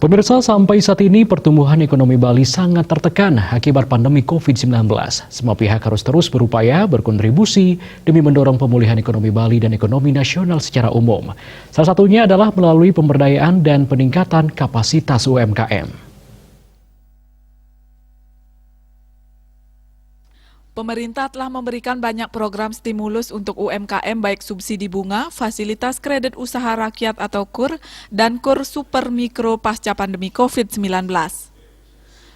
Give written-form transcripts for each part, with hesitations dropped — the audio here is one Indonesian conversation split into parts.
Pemirsa, sampai saat ini pertumbuhan ekonomi Bali sangat tertekan akibat pandemi COVID-19. Semua pihak harus terus berupaya berkontribusi demi mendorong pemulihan ekonomi Bali dan ekonomi nasional secara umum. Salah satunya adalah melalui pemberdayaan dan peningkatan kapasitas UMKM. Pemerintah telah memberikan banyak program stimulus untuk UMKM baik subsidi bunga, fasilitas kredit usaha rakyat atau KUR, dan KUR super mikro pasca pandemi COVID-19.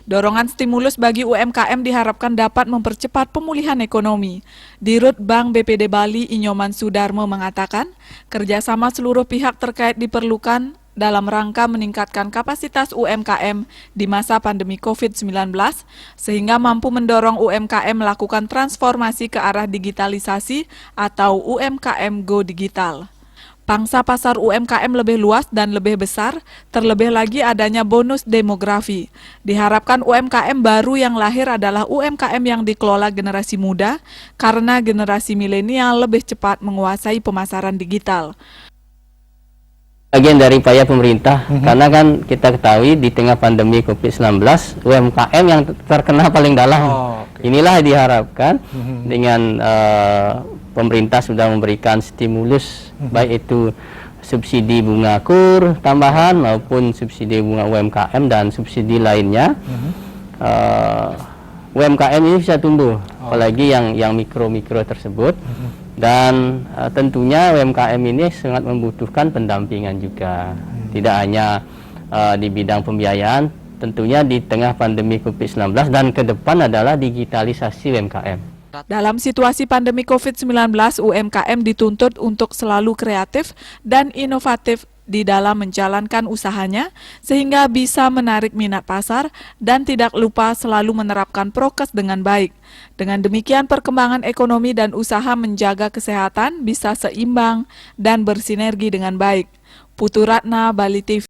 Dorongan stimulus bagi UMKM diharapkan dapat mempercepat pemulihan ekonomi. Dirut Bank BPD Bali Inyoman Sudarmo mengatakan, kerjasama seluruh pihak terkait diperlukan dalam rangka meningkatkan kapasitas UMKM di masa pandemi COVID-19, sehingga mampu mendorong UMKM melakukan transformasi ke arah digitalisasi atau UMKM Go Digital. Pangsa pasar UMKM lebih luas dan lebih besar, terlebih lagi adanya bonus demografi. Diharapkan UMKM baru yang lahir adalah UMKM yang dikelola generasi muda, karena generasi milenial lebih cepat menguasai pemasaran digital. Bagian dari upaya pemerintah, karena kan kita ketahui di tengah pandemi COVID-19, UMKM yang terkena paling dalam. Inilah diharapkan dengan pemerintah sudah memberikan stimulus, baik itu subsidi bunga KUR tambahan maupun subsidi bunga UMKM dan subsidi lainnya. UMKM ini bisa tumbuh, apalagi yang mikro-mikro tersebut. Dan tentunya UMKM ini sangat membutuhkan pendampingan juga, tidak hanya di bidang pembiayaan, tentunya di tengah pandemi COVID-19 dan ke depan adalah digitalisasi UMKM. Dalam situasi pandemi COVID-19, UMKM dituntut untuk selalu kreatif dan inovatif di dalam menjalankan usahanya, sehingga bisa menarik minat pasar dan tidak lupa selalu menerapkan prokes dengan baik. Dengan demikian, perkembangan ekonomi dan usaha menjaga kesehatan bisa seimbang dan bersinergi dengan baik. Putu Ratna, Bali TV.